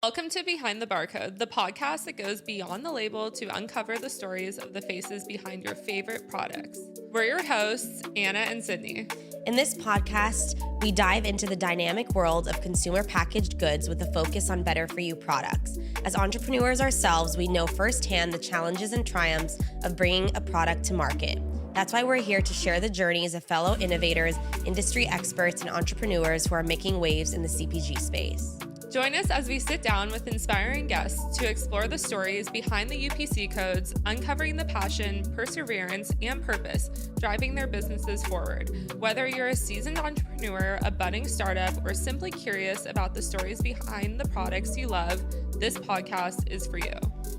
Welcome to Behind the Barcode, the podcast that goes beyond the label to uncover the stories of the faces behind your favorite products. We're your hosts, Anna and Sydney. In this podcast, we dive into the dynamic world of consumer packaged goods with a focus on better for you products. As entrepreneurs ourselves, we know firsthand the challenges and triumphs of bringing a product to market. That's why we're here to share the journeys of fellow innovators, industry experts, and entrepreneurs who are making waves in the CPG space. Join us as we sit down with inspiring guests to explore the stories behind the UPC codes, uncovering the passion, perseverance, and purpose driving their businesses forward. Whether you're a seasoned entrepreneur, a budding startup, or simply curious about the stories behind the products you love, this podcast is for you.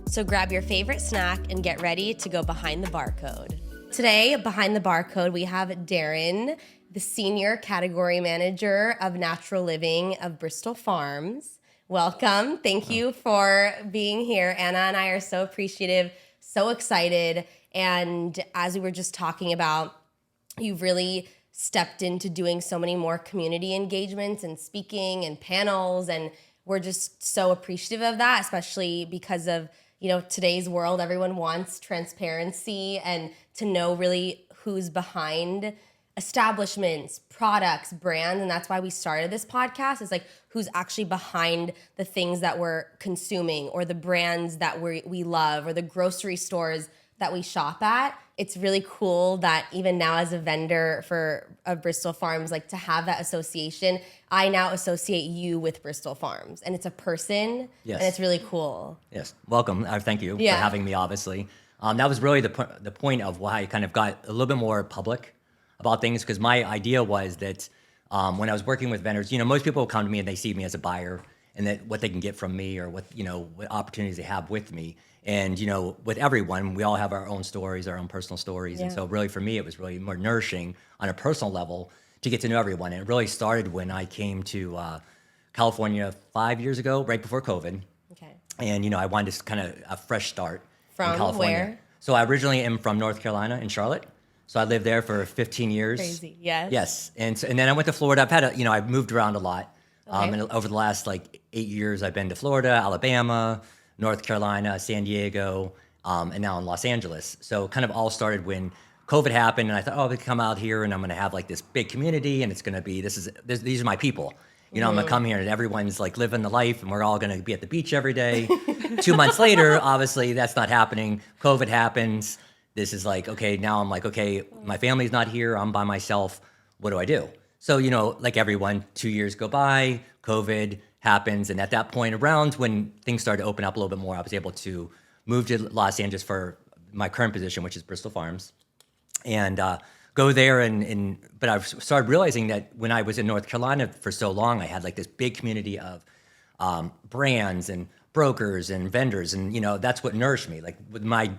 So grab your favorite snack and get ready to go behind the barcode. Today, behind the barcode, we have Darren, the Senior Category Manager of Natural Living of Bristol Farms. Welcome. Thank you for being here. Anna and I are so appreciative, so excited. And as we were just talking about, you've really stepped into doing so many more community engagements and speaking and panels. And we're just so appreciative of that, especially because of, today's world. Everyone wants transparency and to know really who's behind establishments, products, brands, and that's why we started this podcast. Is like who's actually behind the things that we're consuming, or the brands that we love, or the grocery stores that we shop at. It's really cool that even now, as a vendor of Bristol Farms, like to have that association. I now associate you with Bristol Farms, and it's a person, Yes. And it's really cool. Yes, welcome. Thank you for having me, obviously. That was really the point of why I kind of got a little bit more public about things, because my idea was that when I was working with vendors, most people come to me and they see me as a buyer and that what they can get from me, or what opportunities they have with me. And, with everyone, we all have our own stories, our own personal stories. Yeah. And so really for me, it was really more nourishing on a personal level to get to know everyone. And it really started when I came to California 5 years ago, right before COVID. Okay. And, I wanted to kind of a fresh start in From California. where? So I originally am from North Carolina in Charlotte. So I lived there for 15 years. Crazy, yes. Yes. And then I went to Florida. I've moved around a lot. Okay. And over the last 8 years, I've been to Florida, Alabama, North Carolina, San Diego, and now in Los Angeles. So kind of all started when COVID happened, and I thought, I'm gonna come out here and I'm gonna have this big community, and it's gonna be, these are my people. I'm gonna come here and everyone's living the life, and we're all gonna be at the beach every day. 2 months later, obviously that's not happening. COVID happens. This is okay, now I'm okay, my family's not here, I'm by myself. What do I do? So, like everyone, 2 years go by, COVID happens. And at that point around when things started to open up a little bit more, I was able to move to Los Angeles for my current position, which is Bristol Farms, and go there. But I started realizing that when I was in North Carolina for so long, I had this big community of brands and brokers and vendors. And, that's what nourished me. With my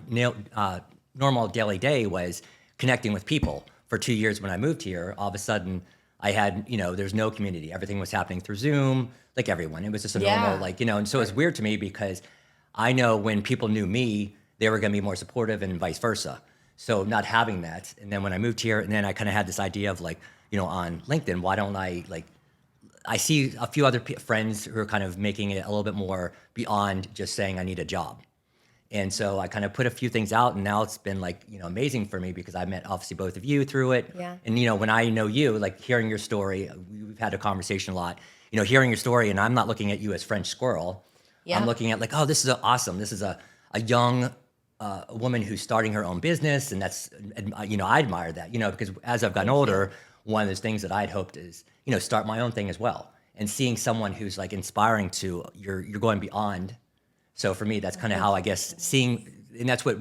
normal daily day was connecting with people. For 2 years when I moved here, all of a sudden I had, there's no community. Everything was happening through Zoom, like everyone. It was just a normal, and so it's weird to me because I know when people knew me, they were going to be more supportive and vice versa. So not having that. And then when I moved here, and then I kind of had this idea of on LinkedIn, why don't I see a few other friends who are kind of making it a little bit more beyond just saying I need a job. And so I kind of put a few things out, and now it's been amazing for me because I met obviously both of you through it. Yeah. And when I know you, hearing your story, we've had a conversation a lot. Hearing your story, and I'm not looking at you as French squirrel. Yeah. I'm looking at this is awesome. This is a young woman who's starting her own business, and that's I admire that. Because as I've gotten older, one of those things that I'd hoped is start my own thing as well. And seeing someone who's inspiring to you're going beyond. So for me, that's kind of how I guess seeing, and that's what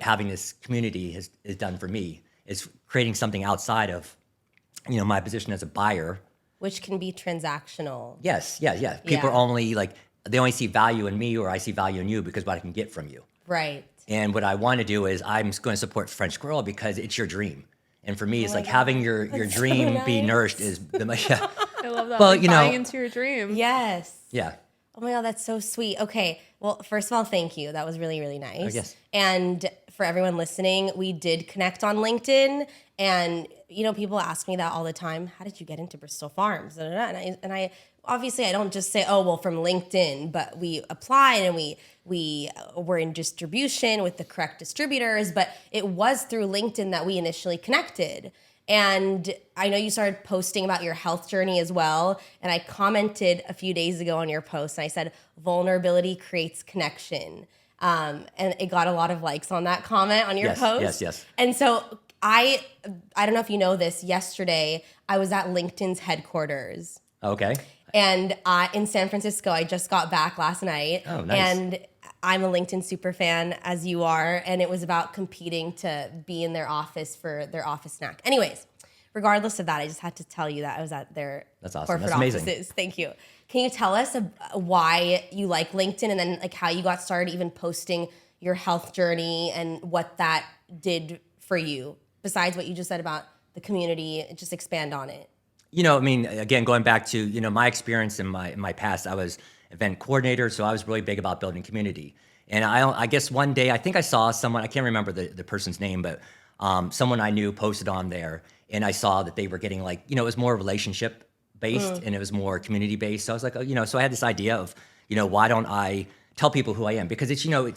having this community has done for me, is creating something outside of, my position as a buyer. Which can be transactional. Yes, yeah. People are only they only see value in me, or I see value in you because what I can get from you. Right. And what I want to do is I'm going to support French Squirrel because it's your dream. And for me, it's having your dream so be nice. nourished is the I love that. Well, buying into your dream. Yes. Yeah. Oh my God, that's so sweet. Okay, well, first of all, thank you. That was really, really nice. Oh, yes. And for everyone listening, we did connect on LinkedIn, and people ask me that all the time. How did you get into Bristol Farms? And I obviously I don't just say, oh, well, from LinkedIn, but we applied and we were in distribution with the correct distributors, but it was through LinkedIn that we initially connected. And I know you started posting about your health journey as well. And I commented a few days ago on your post, and I said, vulnerability creates connection. And it got a lot of likes on that comment on your post. Yes. And so I don't know if you know this, yesterday I was at LinkedIn's headquarters. Okay. And in San Francisco, I just got back last night. Oh, nice. And I'm a LinkedIn super fan, as you are, and it was about competing to be in their office for their office snack. Anyways, regardless of that, I just had to tell you that I was at their That's awesome. corporate That's amazing. offices. Thank you. Can you tell us why you like LinkedIn, and then like how you got started even posting your health journey and what that did for you, besides what you just said about the community? Just expand on it. You know, I mean, again, going back to, you know, my experience in my past, I was event coordinator, so I was really big about building community. And I guess one day, I think I saw someone, I can't remember the person's name, but someone I knew posted on there, and I saw that they were getting like, you know, it was more relationship based and it was more community based. So I was like, oh, you know, so I had this idea of, you know, why don't I tell people who I am? Because it's, you know,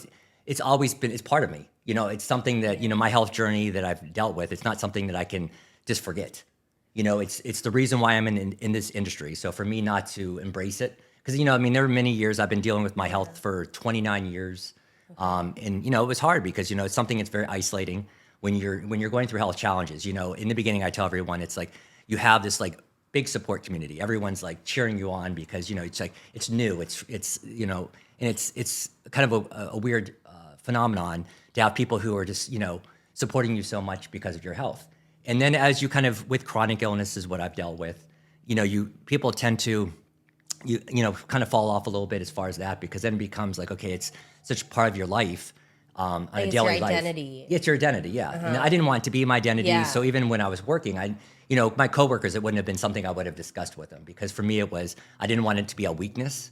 it's always been, it's part of me. You know, it's something that, you know, my health journey that I've dealt with, it's not something that I can just forget. You know, it's the reason why I'm in this industry. So for me not to embrace it, because, you know, I mean, there were many years I've been dealing with my health for 29 years. And, you know, it was hard because, you know, it's something that's very isolating when you're going through health challenges. You know, in the beginning, I tell everyone, it's like you have this like big support community. Everyone's like cheering you on because, you know, it's like, it's new. It's you know, and it's kind of a weird phenomenon to have people who are just, you know, supporting you so much because of your health. And then as you kind of, with chronic illness is what I've dealt with, you know, people tend to, you know, kind of fall off a little bit as far as that, because then it becomes like, okay, it's such part of your life, on a daily life. Identity. It's your identity, yeah. And I didn't want it to be my identity. Yeah. So even when I was working, you know, my coworkers, it wouldn't have been something I would have discussed with them, because for me I didn't want it to be a weakness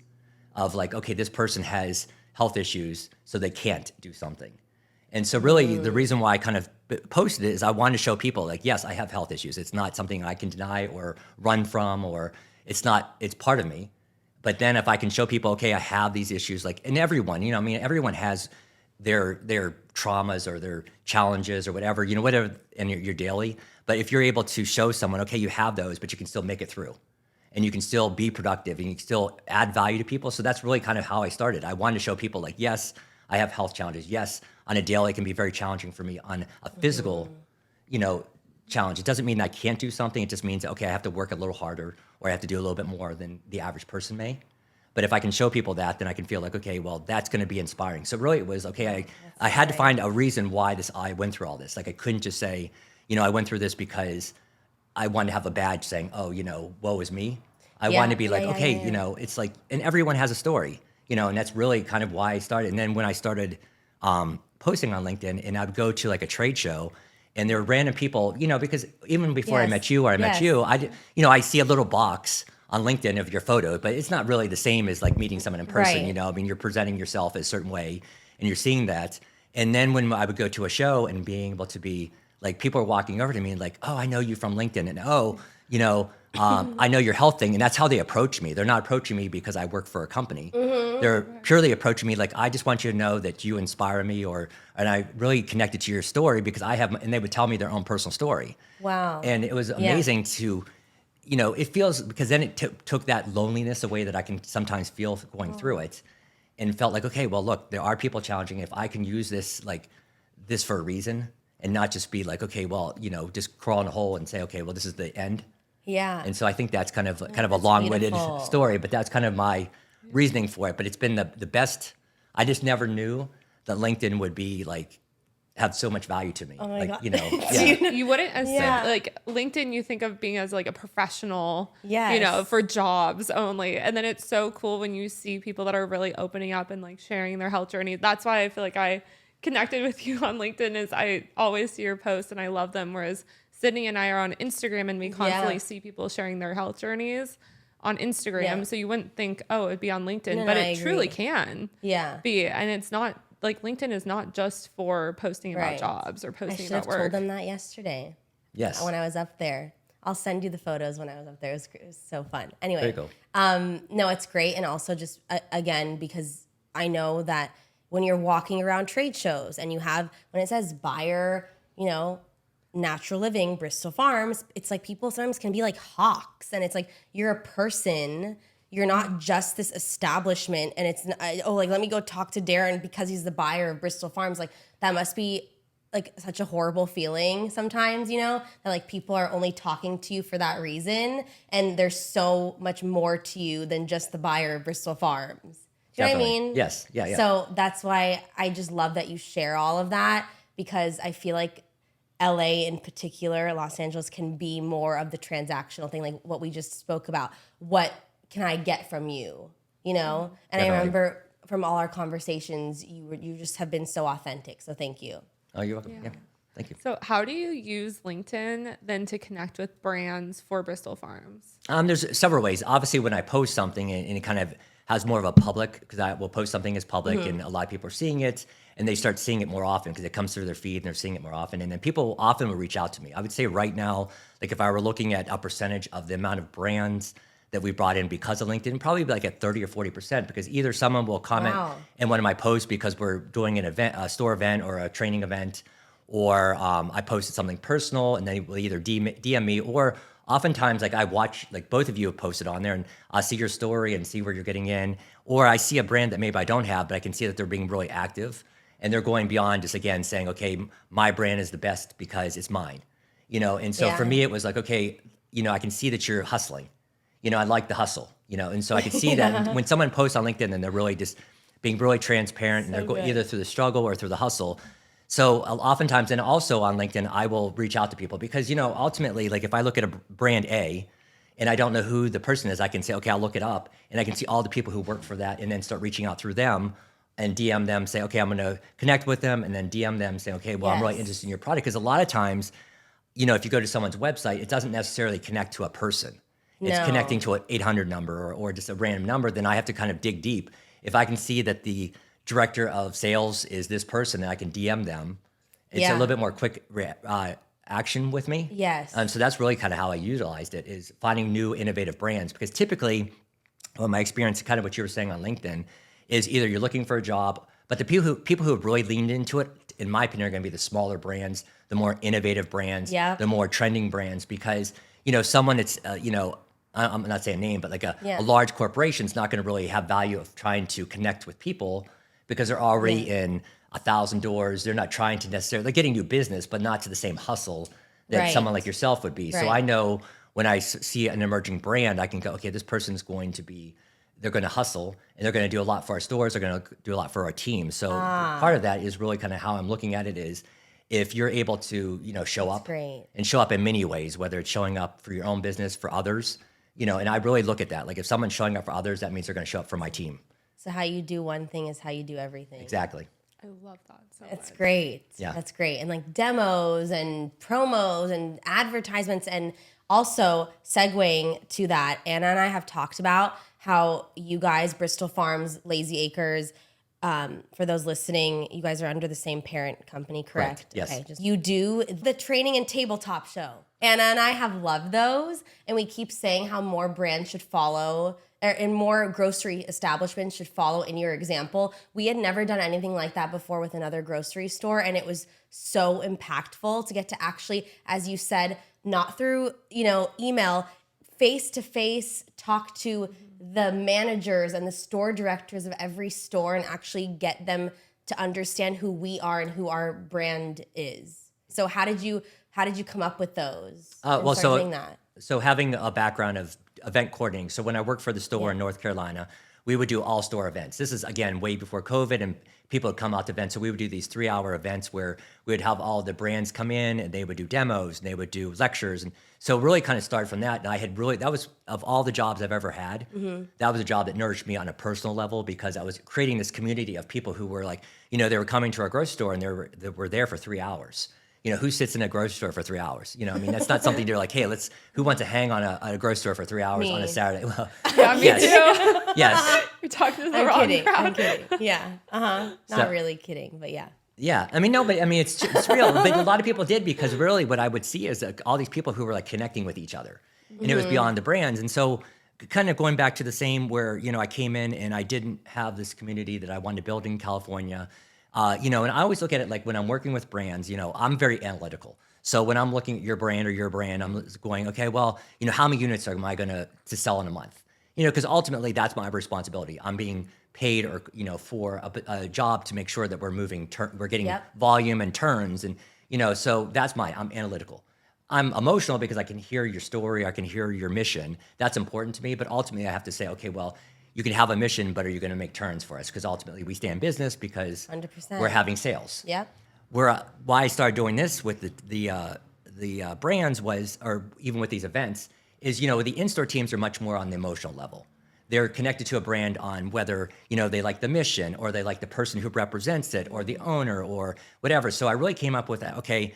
of like, okay, this person has health issues, so they can't do something. And so really the reason why I kind of posted it is I wanted to show people like, yes, I have health issues. It's not something I can deny or run from, or it's part of me. But then if I can show people, okay, I have these issues, like, and everyone, you know, I mean, everyone has their traumas or their challenges or whatever, you know, whatever in your daily. But if you're able to show someone, okay, you have those, but you can still make it through, and you can still be productive, and you can still add value to people. So that's really kind of how I started. I wanted to show people like, yes, I have health challenges. Yes, on a daily, it can be very challenging for me on a physical, you know, challenge. It doesn't mean I can't do something. It just means, okay, I have to work a little harder, or I have to do a little bit more than the average person may. But if I can show people that, then I can feel like, okay, well, that's going to be inspiring. So really it was, okay, I had to find a reason why I went through all this. Like I couldn't just say, you know, I went through this because I wanted to have a badge saying, oh, you know, woe is me. I wanted to be like, okay, you know, it's like, and everyone has a story, you know, and that's really kind of why I started. And then when I started posting on LinkedIn, and I would go to like a trade show, and there were random people, you know, because even before I met you, I see a little box on LinkedIn of your photo, but it's not really the same as like meeting someone in person. Right. You know, I mean, you're presenting yourself a certain way, and you're seeing that. And then when I would go to a show and being able to be like, people are walking over to me and like, oh, I know you from LinkedIn, and oh, you know, I know your health thing. And that's how they approach me. They're not approaching me because I work for a company. They're purely approaching me like, I just want you to know that you inspire me, and I really connected to your story because and they would tell me their own personal story. Wow. And it was amazing to, you know, it feels, because then it took that loneliness away that I can sometimes feel going through it, and felt like, okay, well, look, there are people challenging. If I can use this for a reason, and not just be like, okay, well, you know, just crawl in a hole and say, okay, well, this is the end. Yeah. And so I think that's kind of a long-winded story, but that's kind of my reasoning for it. But it's been the best. I just never knew that LinkedIn would be like, have so much value to me. Oh my God. You know, yeah. You wouldn't assume like LinkedIn, you think of being as like a professional, you know, Yes. for jobs only. And then it's so cool when you see people that are really opening up and like sharing their health journey. That's why I feel like I connected with you on LinkedIn, is I always see your posts and I love them. Whereas Sydney and I are on Instagram, and we constantly see people sharing their health journeys on Instagram. Yeah. So you wouldn't think, oh, it'd be on LinkedIn, No, but I it agree. truly can be. And it's not like, LinkedIn is not just for posting about Right. jobs or I posting should have about work. told them that yesterday. Yes. When I was up there. I'll send you the photos when I was up there. It was so fun. Anyway, There you go. no, it's great. And also just, again, because I know that when you're walking around trade shows and you have, when it says buyer, Natural Living, Bristol Farms, it's like people sometimes can be like hawks. And it's like, you're a person. You're not just this establishment. And it's, let me go talk to Darren because he's the buyer of Bristol Farms. Like, that must be like such a horrible feeling sometimes, that like people are only talking to you for that reason. And there's so much more to you than just the buyer of Bristol Farms. Do you know what I mean? Yes. Yeah. So that's why I just love that you share all of that, because I feel like LA in particular, Los Angeles, can be more of the transactional thing, like what we just spoke about. What can I get from you? And Definitely. I remember from all our conversations, you just have been so authentic. So thank you. Oh, you're welcome. Yeah. Thank you. So how do you use LinkedIn then to connect with brands for Bristol Farms? There's several ways. Obviously, when I post something and it kind of has more of a public, because I will post something as public and a lot of people are seeing it and they start seeing it more often because it comes through their feed and they're seeing it more often. And then people often will reach out to me. I would say right now, like if I were looking at a percentage of the amount of brands that we brought in because of LinkedIn, probably like at 30 or 40%, because either someone will comment in one of my posts because we're doing an event, a store event or a training event, or I posted something personal and they will either DM me, or oftentimes like I watch, like both of you have posted on there and I'll see your story and see where you're getting in, or I see a brand that maybe I don't have, but I can see that they're being really active and they're going beyond just again saying, okay, my brand is the best because it's mine, and so for me, it was like, okay, I can see that you're hustling. I like the hustle, and so I can see that when someone posts on LinkedIn, then they're really just being really transparent and they're going either through the struggle or through the hustle. So oftentimes, and also on LinkedIn, I will reach out to people because, ultimately, like if I look at a brand A and I don't know who the person is, I can say, okay, I'll look it up and I can see all the people who work for that and then start reaching out through them and DM them, say, okay, I'm going to connect with them, and then DM them, say, okay, well, I'm really interested in your product. Because a lot of times, if you go to someone's website, it doesn't necessarily connect to a person. It's connecting to an 800 number or just a random number. Then I have to kind of dig deep. If I can see that the director of sales is this person, and I can DM them, it's a little bit more quick action with me. Yes. So that's really kind of how I utilized it, is finding new innovative brands. Because typically, my experience, kind of what you were saying on LinkedIn, is either you're looking for a job, but the people who have really leaned into it, in my opinion, are going to be the smaller brands, the more innovative brands, the more trending brands. Because someone that's I'm not saying a name, but like a large corporation is not going to really have value of trying to connect with people because they're already in 1,000 doors. They're not trying to necessarily, they're getting new business, but not to the same hustle that someone like yourself would be. So I know when I see an emerging brand, I can go, okay, this person's going to be, they're going to hustle and they're going to do a lot for our stores. They're going to do a lot for our team. So part of that is really kind of how I'm looking at it is, if you're able to, show up and show up in many ways, whether it's showing up for your own business, for others, and I really look at that. Like if someone's showing up for others, that means they're going to show up for my team. So how you do one thing is how you do everything. Exactly. I love that so much. That's great. Yeah. That's great. And like demos and promos and advertisements, and also segueing to that, Anna and I have talked about how you guys, Bristol Farms, Lazy Acres, for those listening, you guys are under the same parent company, correct? Yes. Okay, you do the training and tabletop show. Anna and I have loved those, and we keep saying how more brands should follow, and more grocery establishments should follow in your example. We had never done anything like that before with another grocery store, and it was so impactful to get to actually, as you said, not through email, face-to-face, talk to the managers and the store directors of every store and actually get them to understand who we are and who our brand is. So how did you come up with those? So having a background of event coordinating. So when I worked for the store in North Carolina, we would do all store events. This is, again, way before COVID, and people would come out to events. So we would do these 3-hour events where we would have all the brands come in and they would do demos and they would do lectures. And so really kind of started from that. And that was, of all the jobs I've ever had, that was a job that nourished me on a personal level, because I was creating this community of people who were like, they were coming to our grocery store and they were there for 3 hours. Who sits in a grocery store for 3 hours? That's not something they're like, hey, who wants to hang on a grocery store for 3 hours on a Saturday? Well, yeah, me too. Yes. You're talking to the wrong crowd. I'm kidding. Yeah. Not really kidding, but yeah. Yeah, I mean, no, but I mean, it's real. But a lot of people did because really, what I would see is like, all these people who were like connecting with each other, and it was beyond the brands. And so, kind of going back to the same where I came in and I didn't have this community that I wanted to build in California, and I always look at it like when I'm working with brands, I'm very analytical. So when I'm looking at your brand or your brand, I'm going, okay, well, how many units am I going to sell in a month? Because ultimately that's my responsibility. I'm being paid or for a job to make sure that we're we're getting volume and turns, and so that's I'm analytical. I'm emotional because I can hear your story, I can hear your mission. That's important to me, but ultimately I have to say, okay, well, you can have a mission, but are you going to make turns for us? Because ultimately we stay in business because 100%. we're having sales. Yep. Why I started doing this with the brands was, or even with these events, is the in-store teams are much more on the emotional level. They're connected to a brand on whether they like the mission or they like the person who represents it or the owner or whatever. So I really came up with that. Okay,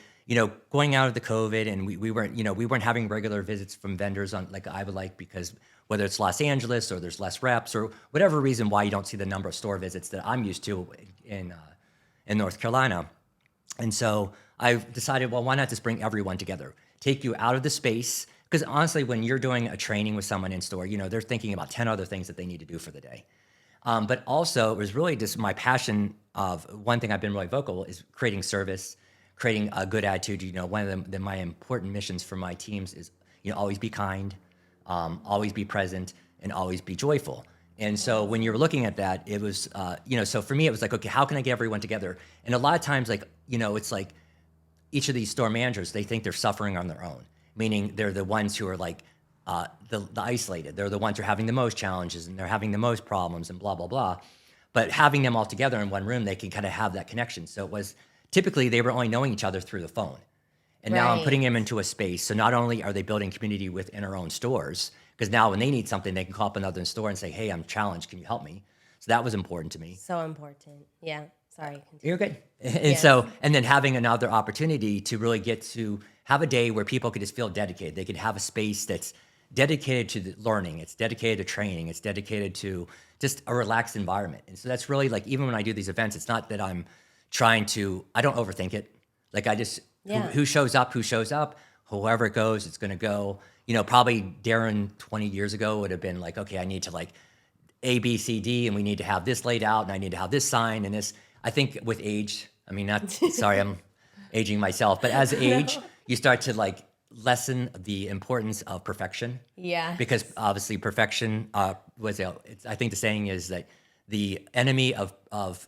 going out of the COVID, and we weren't having regular visits from vendors on like I would like, because whether it's Los Angeles or there's less reps or whatever reason why you don't see the number of store visits that I'm used to in North Carolina. And so I decided, well, why not just bring everyone together, take you out of the space? Because honestly, when you're doing a training with someone in store, they're thinking about 10 other things that they need to do for the day. But also, it was really just my passion of one thing I've been really vocal is creating service, creating a good attitude. One of my important missions for my teams is, always be kind, always be present, and always be joyful. And so when you're looking at that, it was, so for me, it was like, okay, how can I get everyone together? And a lot of times, like, it's like each of these store managers, they think they're suffering on their own, meaning they're the ones who are like the isolated. They're the ones who are having the most challenges and they're having the most problems and blah, blah, blah. But having them all together in one room, they can kind of have that connection. So it was typically they were only knowing each other through the phone. And now I'm putting them into a space. So not only are they building community within our own stores, because now when they need something, they can call up another store and say, hey, I'm challenged. Can you help me? So that was important to me. So important. Yeah. Sorry. Continue. You're good. And and then having another opportunity to really get to have a day where people could just feel dedicated. They could have a space that's dedicated to the learning. It's dedicated to training. It's dedicated to just a relaxed environment. And so that's really like, even when I do these events, it's not that I don't overthink it. Like I just, who shows up, whoever it goes, it's going to go. Probably Darren 20 years ago would have been like, okay, I need to like A, B, C, D, and we need to have this laid out, and I need to have this sign and this. I think with age, sorry, I'm aging myself, but as age, you start to like lessen the importance of perfection. Yeah. Because obviously perfection I think the saying is that the enemy of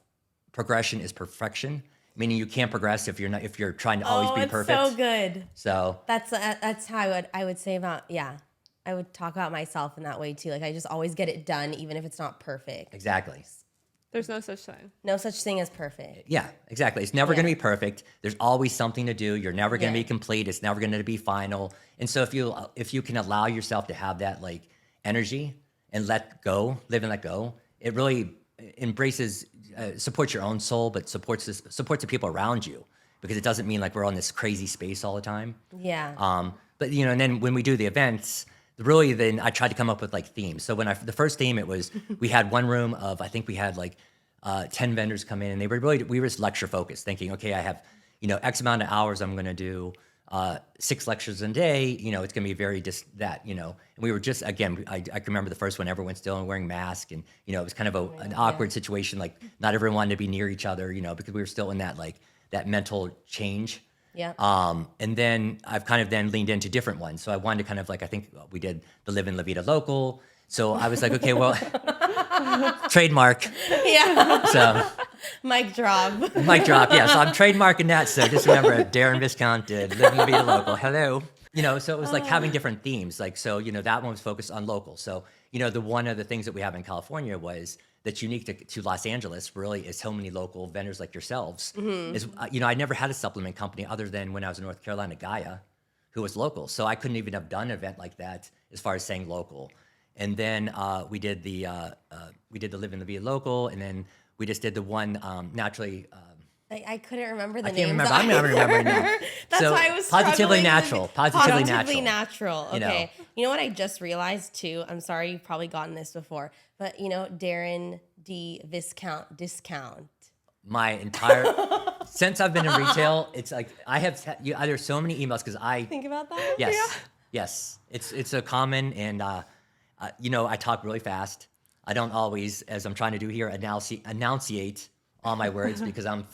progression is perfection. Meaning you can't progress if you're trying to always be perfect. Oh, so good. So that's how I would say about, I would talk about myself in that way too. Like I just always get it done, even if it's not perfect. Exactly. There's no such thing. No such thing as perfect. Yeah, exactly. It's never going to be perfect. There's always something to do. You're never going to be complete. It's never going to be final. And so if you can allow yourself to have that like energy and let go, live and let go, it really embraces, supports your own soul, but supports the people around you, because it doesn't mean like we're on this crazy space all the time. Yeah. But and then when we do the events, really then I tried to come up with like themes. So the first theme, it was, we had one room of, I think we had like 10 vendors come in, and we were just lecture focused, thinking, okay, I have, X amount of hours I'm going to do, 6 lectures a day, it's going to be very just that, and we were just, again, I can remember the first one, everyone's still wearing masks, and, it was kind of an awkward situation. Like not everyone wanted to be near each other, because we were still in that, like that mental change. Yeah. And then I've kind of then leaned into different ones. So I wanted to kind of like, I think we did the Live in La Vida local. So I was like, okay, well, trademark. Yeah. So Mic drop. Yeah. So I'm trademarking that. So just remember, Darren Viscount did Live in La Vida local. Hello. So it was like having different themes. Like, so, that one was focused on local. So, one of the things that we have in California was that's unique to Los Angeles really is so many local vendors like yourselves. Is, I never had a supplement company other than when I was in North Carolina, Gaia, who was local. So I couldn't even have done an event like that as far as saying local. And then we did the Live in La Vida local, and then we just did the one naturally. I couldn't remember the I names. can't remember. I'm never remembering now. That's so why I was positively struggling natural. with Positively natural. Okay. You know what I just realized too? I'm sorry, you've probably gotten this before, but Darren D. Viscount discount. My entire since I've been in retail, it's like I have there's so many emails because I Think about that. yes, it's a common and you know, I talk really fast. I don't always, as I'm trying to do here, enunciate all my words because I'm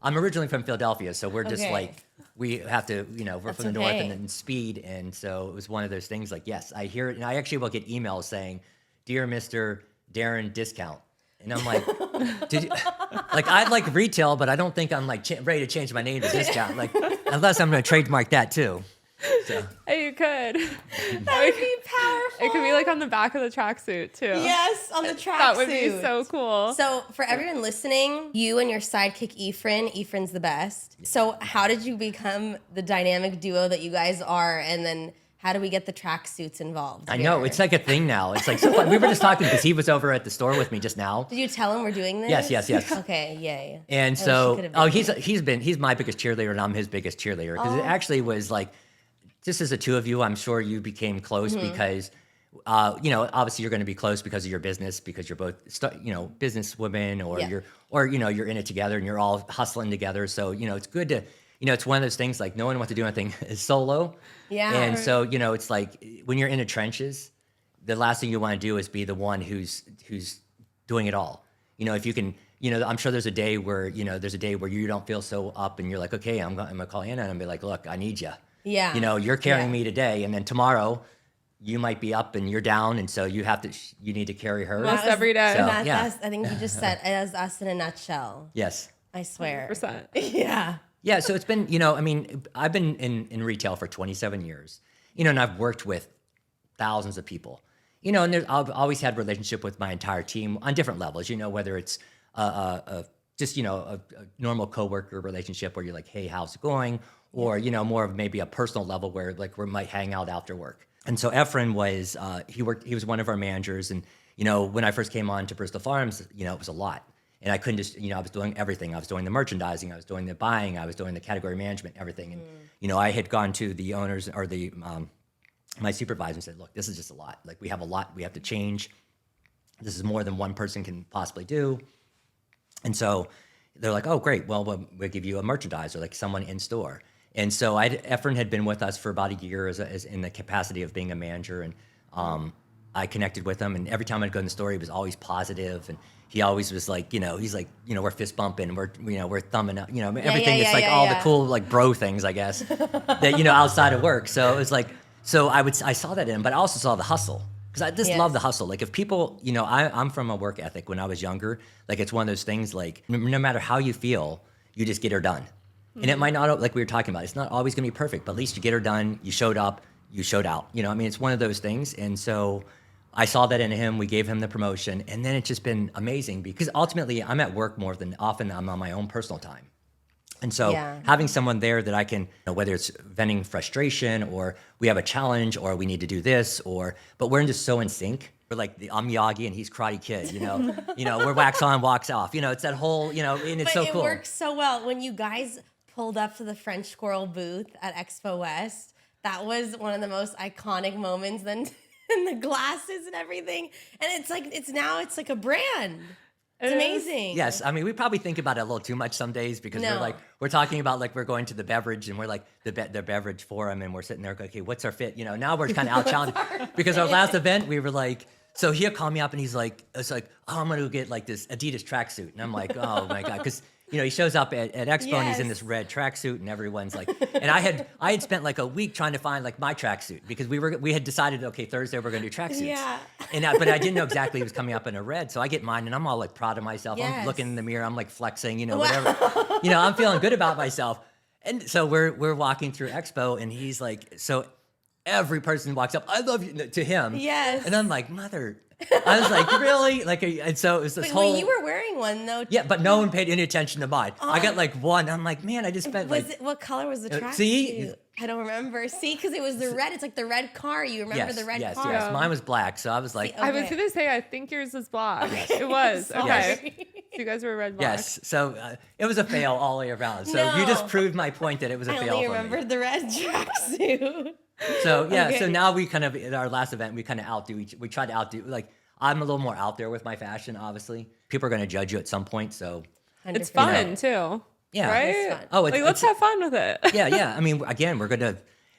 I'm originally from Philadelphia, so we're just like we have to, you know, we're from the north and then speed, and so it was one of those things. Like, yes, I hear it, and I actually will get emails saying, "Dear Mr. Darren Viscount," and I'm like, "Did you?" Like, I like retail, but I don't think I'm like ready to change my name to Viscount. Like, unless I'm going to trademark that too. So. Hey, you could. That would be powerful. It could be like on the back of the tracksuit too. Yes, on the tracksuit. That would be so cool. So for everyone listening, you and your sidekick Ephraim's the best. So how did you become the dynamic duo that you guys are, and then how do we get the tracksuits involved? I know, it's like a thing now. It's like so fun. We were just talking because he was over at the store with me just now. Did you tell him we're doing this? Yes. Okay, yay. And so, he's my biggest cheerleader, and I'm his biggest cheerleader because it actually was like, just as the two of you, I'm sure you became close because, you know, obviously you're going to be close because of your business, because you're both, you know, business women, or you know, you're in it together and you're all hustling together. So, you know, it's good to, you know, it's one of those things like no one wants to do anything is solo. Yeah. And so, you know, it's like when you're in the trenches, the last thing you want to do is be the one who's doing it all. You know, if you can, you know, I'm sure there's a day where, you know, you don't feel so up and you're like, okay, I'm going to call Anna and be like, look, I need you. Yeah. You know, you're carrying me today, and then tomorrow you might be up and you're down, and so you need to carry her. Almost every day. So, I think you just said it as us in a nutshell. Yes. I swear. 100%. Yeah. Yeah, so it's been, you know, I mean, I've been in retail for 27 years, you know, and I've worked with thousands of people, you know, and I've always had a relationship with my entire team on different levels, you know, whether it's just, you know, a normal coworker relationship where you're like, hey, how's it going? Or, you know, more of maybe a personal level where like we might hang out after work. And so Ephraim was, he was one of our managers. And, you know, when I first came on to Bristol Farms, you know, it was a lot. And I couldn't just, you know, I was doing everything. I was doing the merchandising, I was doing the buying, I was doing the category management, everything. And, you know, I had gone to the owners or the, my supervisor and said, look, this is just a lot. Like, we have a lot we have to change. This is more than one person can possibly do. And so they're like, oh, great. Well, we'll give you a merchandiser, like someone in store. And so Ephraim had been with us for about a year as in the capacity of being a manager. And I connected with him. And every time I'd go in the store, he was always positive. And he always was like, you know, he's like, you know, we're fist bumping, we're thumbing up, you know, everything. It's like all the cool, like, bro things, I guess, that, you know, outside of work. So it was like, I saw that in him, but I also saw the hustle. Because I just love the hustle. Like, if people, you know, I'm from a work ethic. When I was younger, like, it's one of those things, like, no matter how you feel, you just get her done. And it might not, like we were talking about, it's not always going to be perfect, but at least you get her done, you showed up, you showed out. You know, I mean, it's one of those things. And so I saw that in him. We gave him the promotion. And then it's just been amazing because ultimately I'm at work more than often. I'm on my own personal time. And so having someone there that I can, you know, whether it's venting frustration or we have a challenge or we need to do this, but we're just so in sync. We're like, I'm Miyagi and he's Karate Kid, you know, we're wax on, wax off, you know, it's that whole, you know, and it's so cool. It works so well. When you guys pulled up to the French Squirrel booth at Expo West, that was one of the most iconic moments then, and the glasses and everything. And it's like, it's like a brand. It's amazing. Yes, I mean, we probably think about it a little too much some days because we're talking about, like, we're going to the beverage and we're like the beverage forum and we're sitting there going, okay, what's our fit? You know, now we're kind of out challenging because our last event we were like, so he'll call me up and he's like, it's like, oh, I'm going to get like this Adidas tracksuit. And I'm like, oh my God. Because, you know, he shows up at Expo and he's in this red tracksuit and everyone's like, and I had spent like a week trying to find like my tracksuit because we had decided, okay, Thursday we're going to do tracksuits. Yeah. But I didn't know exactly he was coming up in a red. So I get mine and I'm all like proud of myself. I'm looking in the mirror. I'm like flexing, you know, whatever, you know, I'm feeling good about myself. And so we're walking through Expo and he's like, so every person walks up, I love you, to him. Yes. And I'm like, mother. I was like, really? Like, and so it was this whole. Well, you were wearing one though. Yeah, but no one paid any attention to mine. I got like one. I'm like, man, I just spent what color was the tracksuit? See? I don't remember. See, because it was the red. It's like the red car. You remember the red car? Yes, mine was black. So I was like, I was gonna say, I think yours was black. It was. Okay. Yes. So you guys were red black. Yes. So it was a fail all the way around. So you just proved my point that it was a fail for me. I only remembered the red tracksuit. So so now we kind of, at our last event, we kind of we tried to outdo, like, I'm a little more out there with my fashion, obviously. People are going to judge you at some point, so. 100%. It's fun, too. Yeah. Right? It's fun. Oh, Like, let's have fun with it. yeah. I mean, again,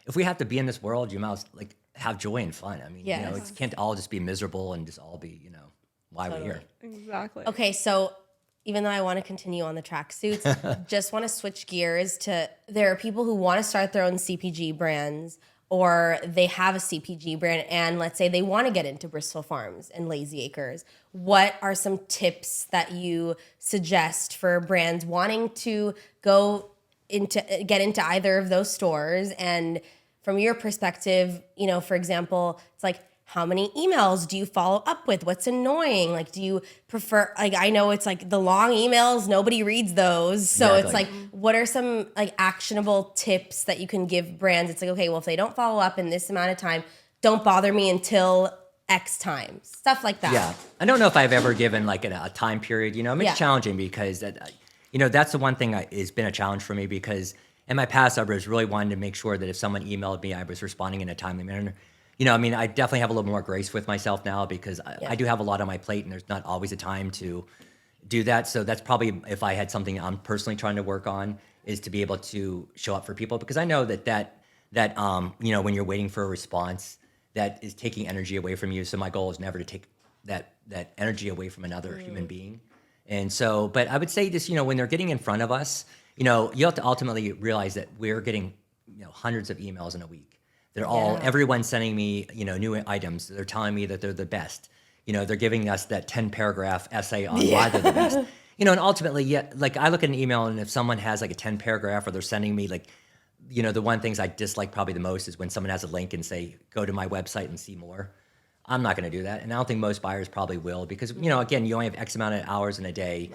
if we have to be in this world, you must like have joy and fun. I mean, Yes. it can't all just be miserable and just all be, why we're here. Exactly. Okay, so even though I want to continue on the tracksuits, just want to switch gears to there are people who want to start their own CPG brands or they have a CPG brand and let's say they want to get into Bristol Farms and Lazy Acres. What are some tips that you suggest for brands wanting to get into either of those stores? And from your perspective, for example, it's like, how many emails do you follow up with? What's annoying? Like, do you prefer, like, I know it's like the long emails, nobody reads those. So Exactly. it's like, what are some like actionable tips that you can give brands? It's like, okay, well, if they don't follow up in this amount of time, don't bother me until X time. Stuff like that. Yeah. I don't know if I've ever given like a time period, I mean, Yeah. it's challenging because that's the one thing has been a challenge for me because in my past, I was really wanting to make sure that if someone emailed me, I was responding in a timely manner. I mean, I definitely have a little more grace with myself now because I do have a lot on my plate and there's not always a time to do that. So that's probably if I had something I'm personally trying to work on is to be able to show up for people because I know that when you're waiting for a response, that is taking energy away from you. So my goal is never to take that energy away from another human being. And so, but I would say this, when they're getting in front of us, you have to ultimately realize that we're getting, hundreds of emails in a week. They're everyone's sending me, new items. They're telling me that they're the best. They're giving us that 10-paragraph essay on why they're the best. And ultimately, like I look at an email and if someone has like a 10-paragraph or they're sending me like, the one things I dislike probably the most is when someone has a link and say, go to my website and see more. I'm not going to do that. And I don't think most buyers probably will because, again, you only have X amount of hours in a day.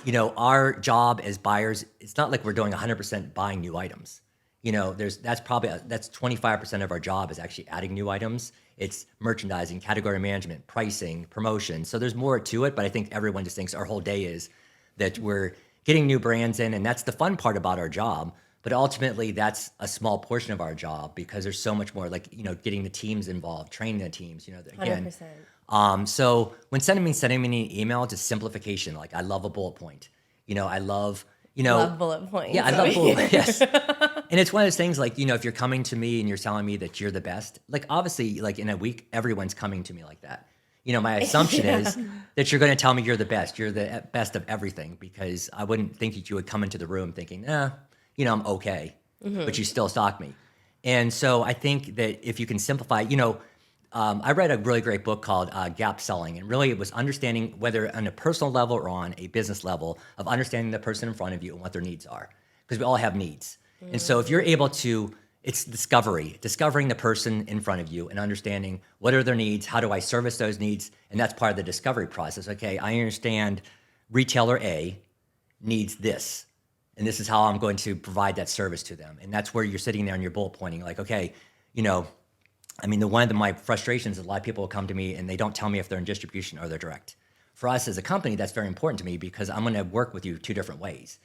Right. Our job as buyers, it's not like we're doing 100% buying new items. That's 25% of our job is actually adding new items. It's merchandising, category management, pricing, promotion. So there's more to it, but I think everyone just thinks our whole day is that we're getting new brands in, and that's the fun part about our job. But ultimately, that's a small portion of our job because there's so much more, like, getting the teams involved, training the teams, again. 100%. So when sending me an email, just simplification. Like, I love a bullet point. I love, Love bullet points. Yeah, I love bullet, yes. And it's one of those things like, if you're coming to me and you're telling me that you're the best, like obviously like in a week, everyone's coming to me like that. My assumption is that you're going to tell me you're the best. You're the best of everything because I wouldn't think that you would come into the room thinking, I'm okay, but you still stalk me. And so I think that if you can simplify, I read a really great book called Gap Selling, and really it was understanding whether on a personal level or on a business level of understanding the person in front of you and what their needs are, because we all have needs. And so if you're able to, it's discovering the person in front of you and understanding what are their needs, how do I service those needs, and that's part of the discovery process. Okay, I understand retailer A needs this, and this is how I'm going to provide that service to them. And that's where you're sitting there and you're bullet pointing like, okay, one of my frustrations is a lot of people will come to me and they don't tell me if they're in distribution or they're direct. For us as a company, that's very important to me because I'm going to work with you two different ways.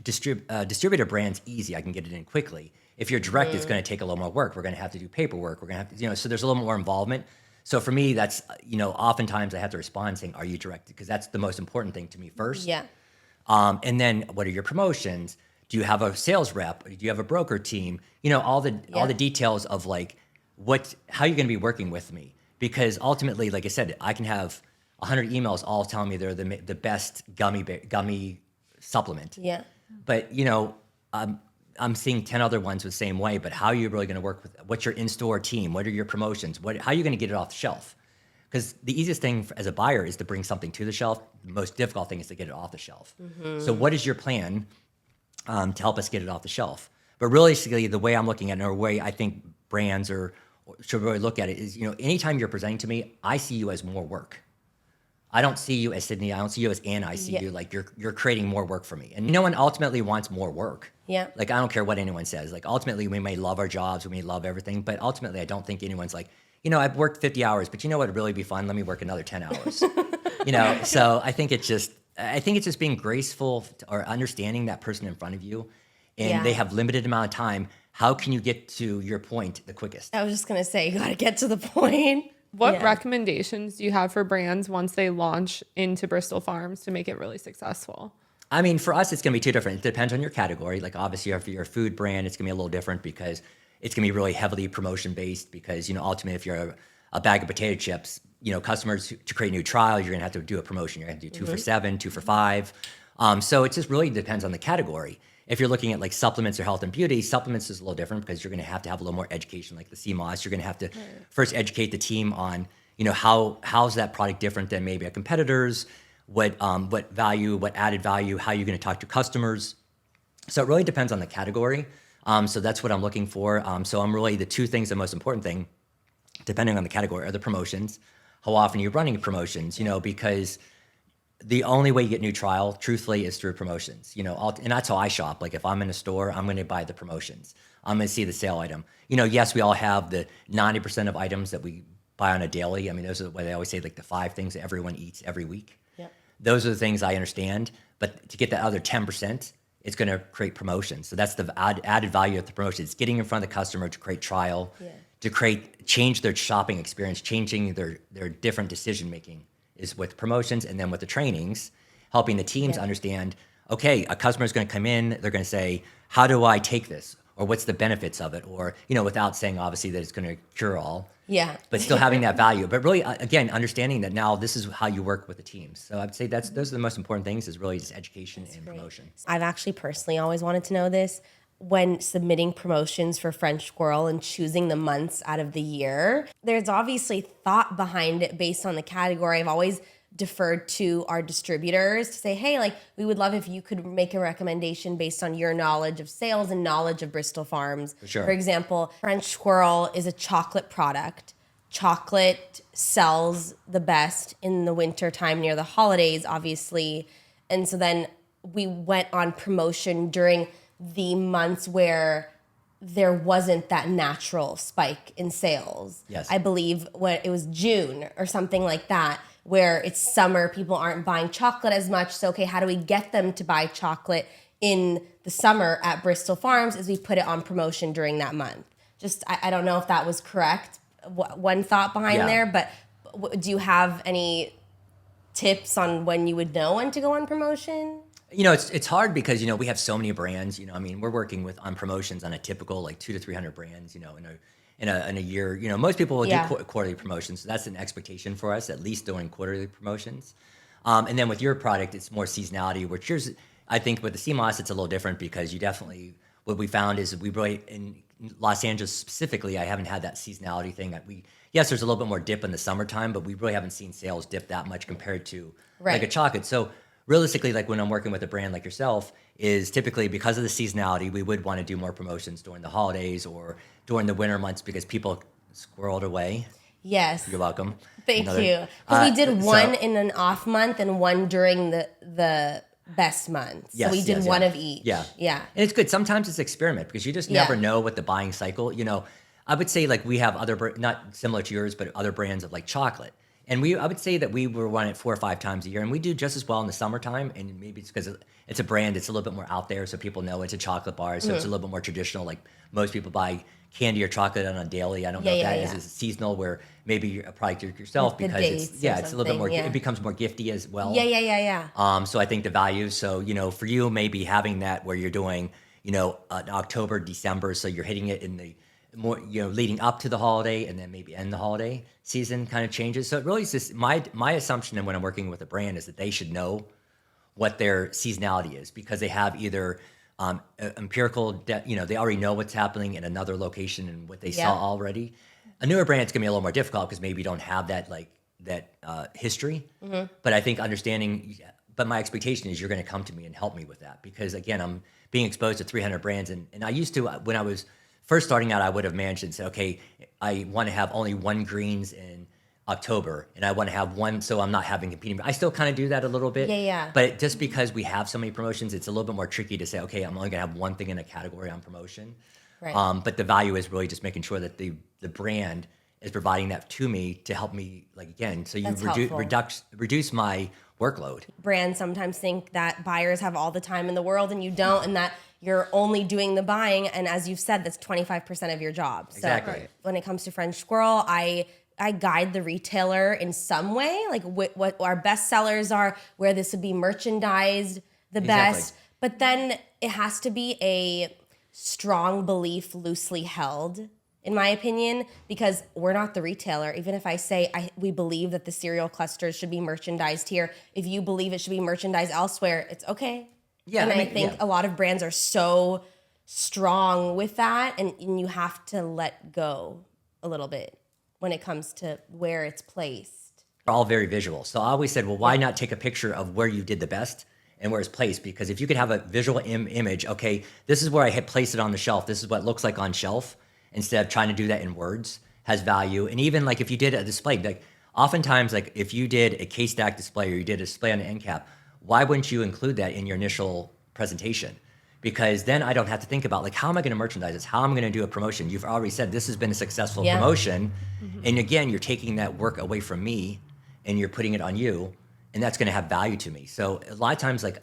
Distributor brand's easy. I can get it in quickly. If you're direct, it's going to take a little more work. We're going to have to do paperwork. We're going to have to, so there's a little more involvement. So for me, that's, oftentimes I have to respond saying, are you direct? Because that's the most important thing to me first. Yeah. And then what are your promotions? Do you have a sales rep? Do you have a broker team? All the details of like, how you're going to be working with me. Because ultimately, like I said, I can have 100 emails all telling me they're the best gummy supplement. Yeah. But, I'm seeing 10 other ones the same way, but how are you really going to work with, what's your in-store team? What are your promotions? How are you going to get it off the shelf? Because the easiest thing as a buyer is to bring something to the shelf. The most difficult thing is to get it off the shelf. Mm-hmm. So what is your plan to help us get it off the shelf? But realistically, the way I'm looking at it, or the way I think brands should really look at it is, anytime you're presenting to me, I see you as more work. I don't see you as Sydney. I don't see you as Anna. I see you like you're creating more work for me. And no one ultimately wants more work. Yeah. Like, I don't care what anyone says. Like, ultimately, we may love our jobs. We may love everything. But ultimately, I don't think anyone's like, I've worked 50 hours, but what would really be fun? Let me work another 10 hours. So I think it's just being graceful or understanding that person in front of you. And they have limited amount of time. How can you get to your point the quickest? I was just going to say, you got to get to the point. What recommendations do you have for brands once they launch into Bristol Farms to make it really successful? I mean, for us, it's going to be two different. It depends on your category. Like obviously, if you're a food brand, it's going to be a little different because it's going to be really heavily promotion based. Because ultimately, if you're a bag of potato chips, customers to create new trials, you're going to have to do a promotion. You're going to do 2 for $7, 2 for $5. So it just really depends on the category. If you're looking at like supplements or health and beauty, supplements is a little different because you're going to have a little more education, like the CMOS. You're going to have to first educate the team on, how's that product different than maybe a competitor's, what value, what added value, how you're going to talk to customers. So it really depends on the category. So that's what I'm looking for. So I'm really the two things, the most important thing, depending on the category, are the promotions. How often you're running promotions, because the only way you get new trial, truthfully, is through promotions. And that's how I shop. Like if I'm in a store, I'm going to buy the promotions. I'm going to see the sale item. Yes, we all have the 90% of items that we buy on a daily. I mean, those are what they always say, like the 5 things that everyone eats every week. Yep. Those are the things I understand. But to get that other 10%, it's going to create promotions. So that's the added value of the promotion. It's getting in front of the customer to create trial, to change their shopping experience, changing their different decision making is with promotions, and then with the trainings, helping the teams understand, okay, a customer is going to come in, they're going to say, how do I take this? Or what's the benefits of it? Or, without saying obviously that it's going to cure all. Yeah. But still having that value. But really, again, understanding that now this is how you work with the teams. So I'd say those are the most important things, is really just education and promotion. I've actually personally always wanted to know this. When submitting promotions for French Squirrel and choosing the months out of the year, there's obviously thought behind it based on the category. I've always deferred to our distributors to say, hey, like we would love if you could make a recommendation based on your knowledge of sales and knowledge of Bristol Farms. For sure. For example, French Squirrel is a chocolate product. Chocolate sells the best in the winter time near the holidays, obviously. And so then we went on promotion during the months where there wasn't that natural spike in sales. Yes. I believe when it was June or something like that, where it's summer, people aren't buying chocolate as much. So, okay, how do we get them to buy chocolate in the summer at Bristol Farms? Is we put it on promotion during that month. Just, I don't know if that was correct, one thought behind there, but do you have any tips on when you would know when to go on promotion? It's hard because, we have so many brands, I mean, we're working on promotions on a typical like 200 to 300 brands, in a year. Most people will do quarterly promotions. So that's an expectation for us, at least doing quarterly promotions. And then with your product, it's more seasonality, which yours, I think with the CMOS, it's a little different because you definitely, what we found is we really, in Los Angeles specifically, I haven't had that seasonality thing. Yes, there's a little bit more dip in the summertime, but we really haven't seen sales dip that much compared to like a chocolate. So realistically, like when I'm working with a brand like yourself, is typically because of the seasonality, we would want to do more promotions during the holidays or during the winter months because people squirreled away. Yes. You're welcome. Thank you. Because we did one in an off month and one during the best month. So we did one of each. Yeah. Yeah. And it's good. Sometimes it's experiment because you just never know what the buying cycle, I would say like we have other, not similar to yours, but other brands of like chocolate. And I would say that we were running it 4 or 5 times a year, and we do just as well in the summertime. And maybe it's because it's a brand that's a little bit more out there, so people know it's a chocolate bar. So it's a little bit more traditional. Like most people buy candy or chocolate on a daily. I don't know if that is seasonal, where maybe you're a product yourself because it's a little bit more. It becomes more gifty as well. Yeah. So I think the value. So for you, maybe having that where you're doing October, December, so you're hitting it in the more leading up to the holiday, and then maybe end the holiday season kind of changes. So it really is just my assumption, and when I'm working with a brand, is that they should know what their seasonality is because they have either empirical, they already know what's happening in another location and what they saw already. A newer brand, it's gonna be a little more difficult because maybe you don't have that history. But I think understanding. But my expectation is you're going to come to me and help me with that because again, I'm being exposed to 300 brands, and I used to when I was first starting out, I would have managed and said, okay, I want to have only 1 greens in October, and I want to have 1, so I'm not having competing. I still kind of do that a little bit. Yeah. But just because we have so many promotions, it's a little bit more tricky to say, okay, I'm only going to have 1 thing in a category on promotion. Right. But the value is really just making sure that the brand is providing that to me to help me, like again, so you reduce my workload. Brands sometimes think that buyers have all the time in the world, and you don't, and that you're only doing the buying, and as you've said, that's 25% of your job. So exactly. When it comes to French Squirrel, I guide the retailer in some way, like what our best sellers are, where this would be merchandised, the best. But then it has to be a strong belief, loosely held, in my opinion, because we're not the retailer. Even if I say we believe that the cereal clusters should be merchandised here, if you believe it should be merchandised elsewhere, it's okay. Yeah, and I think a lot of brands are so strong with that, and you have to let go a little bit when it comes to where it's placed. They're all very visual. So I always said, well, why not take a picture of where you did the best and where it's placed? Because if you could have a visual image, okay, this is where I had placed it on the shelf. This is what it looks like on shelf, instead of trying to do that in words, has value. And even like if you did a display, like oftentimes, like if you did a case stack display or you did a display on an end cap, why wouldn't you include that in your initial presentation? Because then I don't have to think about like, how am I going to merchandise this? How am I going to do a promotion? You've already said this has been a successful promotion. And again, you're taking that work away from me and you're putting it on you, and that's going to have value to me. So a lot of times, like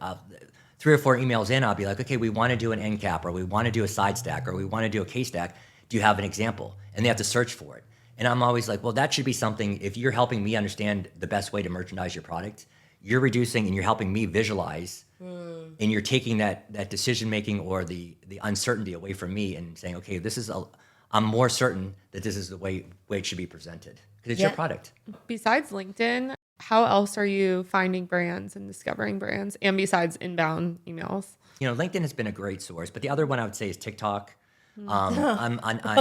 3 or 4 emails in, I'll be like, okay, we want to do an end cap, or we want to do a side stack, or we want to do a case stack. Do you have an example? And they have to search for it. And I'm always like, well, that should be something, if you're helping me understand the best way to merchandise your product, you're reducing and you're helping me visualize, and you're taking that decision-making or the uncertainty away from me and saying, okay, I'm more certain that this is the way it should be presented, because it's your product. Besides LinkedIn, how else are you finding brands and discovering brands, and besides inbound emails? LinkedIn has been a great source, but the other one I would say is TikTok. I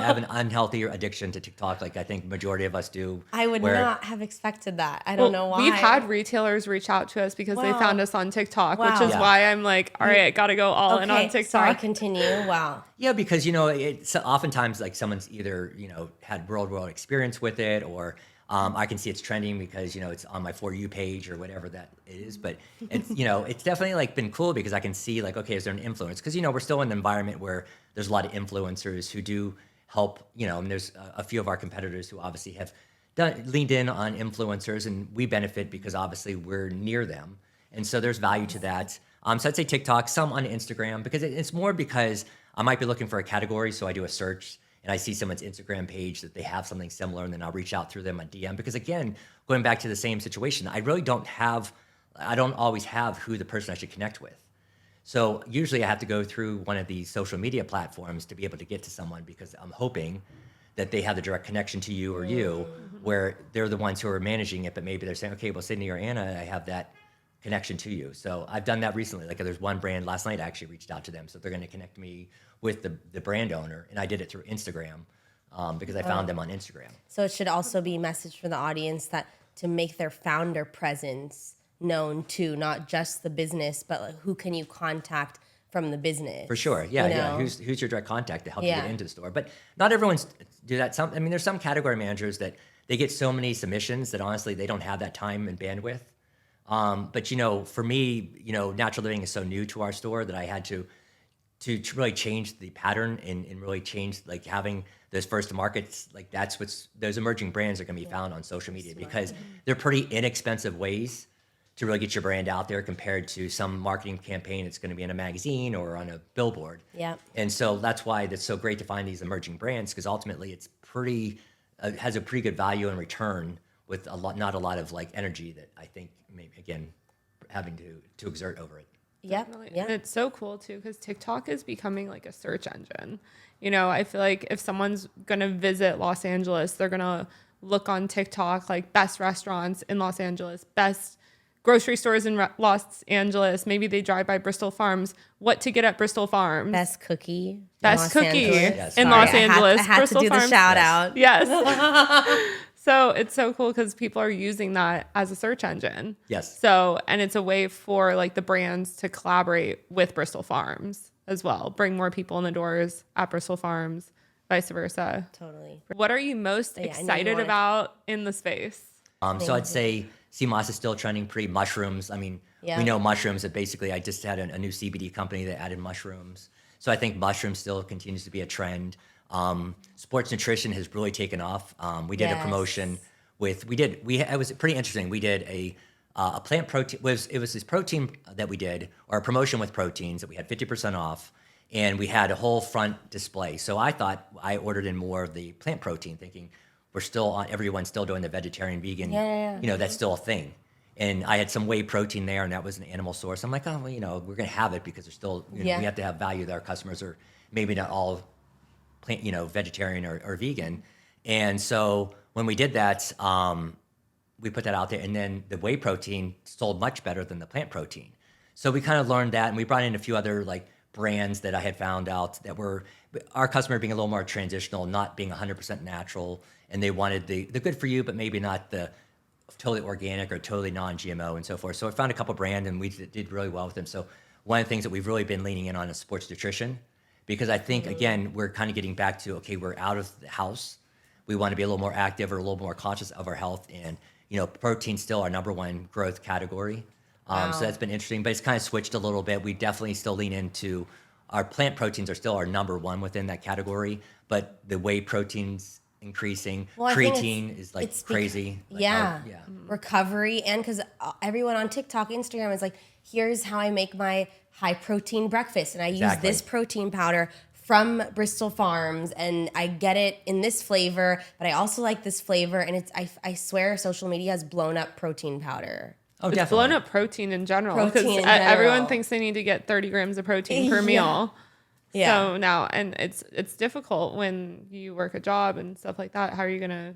have an unhealthy addiction to TikTok, like I think majority of us do. I would not have expected that. I don't know why. We've had retailers reach out to us because they found us on TikTok, which is why I'm like, all right, got to go all in on TikTok. Sorry, continue. Wow. Yeah, because, it's oftentimes like someone's either, had real-world experience with it, or I can see it's trending because, it's on my For You page or whatever that is. But it's, it's definitely like been cool because I can see like, okay, is there an influence? Because, we're still in an environment where there's a lot of influencers who do help, and there's a few of our competitors who obviously have leaned in on influencers, and we benefit because obviously we're near them. And so there's value to that. So I'd say TikTok, some on Instagram, because it's more because I might be looking for a category. So I do a search and I see someone's Instagram page that they have something similar, and then I'll reach out through them on DM. Because again, going back to the same situation, I don't always have who the person I should connect with. So usually I have to go through one of these social media platforms to be able to get to someone, because I'm hoping that they have the direct connection to you or you, where they're the ones who are managing it, but maybe they're saying, okay, well, Sydney or Anna, I have that connection to you. So I've done that recently. Like there's one brand last night, I actually reached out to them. So they're going to connect me with the brand owner, and I did it through Instagram because I found them on Instagram. So it should also be a message for the audience that to make their founder presence known to not just the business, but like, who can you contact from the business? For sure, yeah. Who's your direct contact to help you get into the store? But not everyone's do that. There's some category managers that they get so many submissions that honestly they don't have that time and bandwidth. But for me, natural living is so new to our store that I had to really change the pattern and really change like having those first to markets. Like those emerging brands are going to be found on social media because they're pretty inexpensive ways to really get your brand out there compared to some marketing campaign that's going to be in a magazine or on a billboard. Yeah. And so that's why it's so great to find these emerging brands, because ultimately it's has a pretty good value and return with not a lot of like energy that I think maybe again having to exert over it. Yeah. And it's so cool too, because TikTok is becoming like a search engine. I feel like if someone's gonna visit Los Angeles, they're gonna look on TikTok like best restaurants in Los Angeles, best grocery stores in Los Angeles. Maybe they drive by Bristol Farms. What to get at Bristol Farms? Best cookie in Los Los Angeles. I had Bristol to do Farms. the shout out. Yes. So it's so cool because people are using that as a search engine. Yes. So, and it's a way for like the brands to collaborate with Bristol Farms as well. Bring more people in the doors at Bristol Farms, vice versa. Totally. What are you most excited about in the space? So I'd say sea moss is still trending mushrooms. We know mushrooms that basically I just had a new CBD company that added mushrooms. So I think mushrooms still continues to be a trend. Sports nutrition has really taken off. We did a promotion it was pretty interesting. We did a plant protein, it was this protein that we did, or a promotion with proteins that we had 50% off, and we had a whole front display. So I ordered in more of the plant protein, thinking everyone's still doing the vegetarian, vegan, that's still a thing. and I had some whey protein there, and that was an animal source. I'm like, oh, well, we're going to have it because there's still, we have to have value that our customers are maybe not all plant, vegetarian or vegan. And so when we did that, we put that out there, and then the whey protein sold much better than the plant protein. So we kind of learned that, and we brought in a few other like brands that I had found out that were our customer being a little more transitional, not being 100% natural, and they wanted the good for you, but maybe not the totally organic or totally non-GMO and so forth. So I found a couple brands, and we did really well with them. So one of the things that we've really been leaning in on is sports nutrition, because I think, again, we're kind of getting back to, okay, we're out of the house. We want to be a little more active or a little more conscious of our health. And, protein's still our number one growth category. So that's been interesting, but it's kind of switched a little bit. We definitely still lean into our plant proteins are still our number one within that category, but the whey proteins increasing. Well, creatine is like crazy. Recovery. And because everyone on TikTok, Instagram is like, here's how I make my high protein breakfast. And I use this protein powder from Bristol Farms, and I get it in this flavor, but I also like this flavor. And I swear social media has blown up protein powder. Oh, it's definitely blown up protein in general, because everyone thinks they need to get 30 grams of protein per meal. Yeah. So now, and it's difficult when you work a job and stuff like that. How are you going to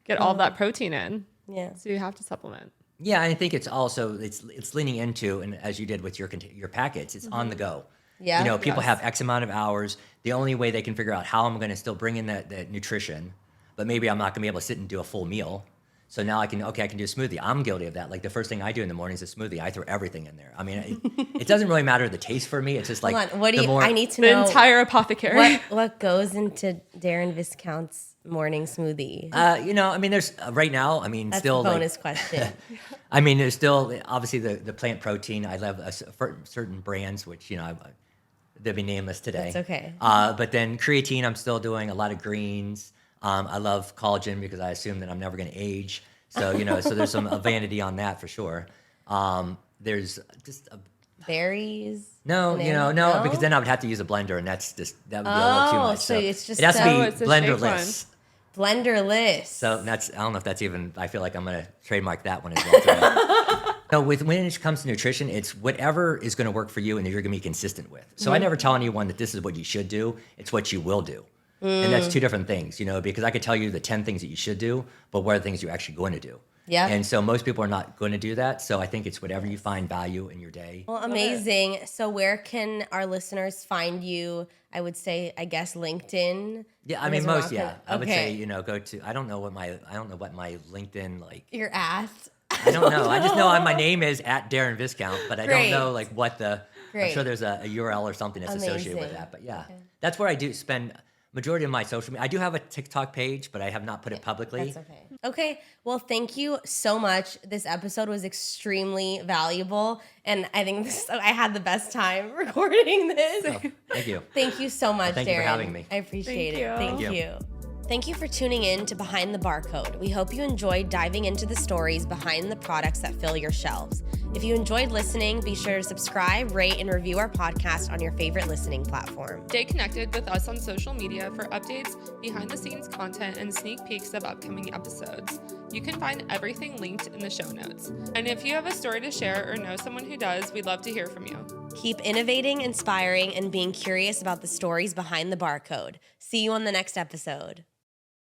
get all that protein in? Yeah. So you have to supplement. Yeah, and I think it's also it's leaning into, and as you did with your packets, it's on the go. Yeah. People have X amount of hours. The only way they can figure out how I'm going to still bring in that nutrition, but maybe I'm not going to be able to sit and do a full meal. So now I can do a smoothie. I'm guilty of that. Like the first thing I do in the morning is a smoothie. I throw everything in there. I mean, it doesn't really matter the taste for me. It's just like, I need to know the entire apothecary. What goes into Darren Viscount's morning smoothie? There's right now, that's still a bonus question. There's still obviously the plant protein. I love certain brands, which, they'll be nameless today. That's okay. But then creatine, I'm still doing a lot of greens. I love collagen because I assume that I'm never going to age. So, so there's some vanity on that for sure. There's just berries. No, because then I would have to use a blender, and that would be a little too much. So it's just it has to be blenderless. Blenderless. So I don't know if that's even. I feel like I'm going to trademark that one as well. No, when it comes to nutrition, it's whatever is going to work for you and that you're going to be consistent with. So I never tell anyone that this is what you should do. It's what you will do. And that's two different things, because I could tell you the 10 things that you should do, but what are the things you're actually going to do? Yeah. And so most people are not going to do that. So I think it's whatever you find value in your day. Well, amazing. So where can our listeners find you? I would say, I guess, LinkedIn. Yeah, I would say, go to, I don't know what my LinkedIn, Your at? I don't know. I just know my name is at Darren Viscount, but I don't know what I'm sure there's a URL or something that's associated with that. But that's where I do spend majority of my social media. I do have a TikTok page, but I have not put it publicly. That's okay. Okay. Well, thank you so much. This episode was extremely valuable, and I think I had the best time recording this. Oh, thank you. Thank you so much, Darren. Thank you for having me. I appreciate it. Thank you. Thank you for tuning in to Behind the Barcode. We hope you enjoyed diving into the stories behind the products that fill your shelves. If you enjoyed listening, be sure to subscribe, rate, and review our podcast on your favorite listening platform. Stay connected with us on social media for updates, behind-the-scenes content, and sneak peeks of upcoming episodes. You can find everything linked in the show notes. And if you have a story to share or know someone who does, we'd love to hear from you. Keep innovating, inspiring, and being curious about the stories behind the barcode. See you on the next episode.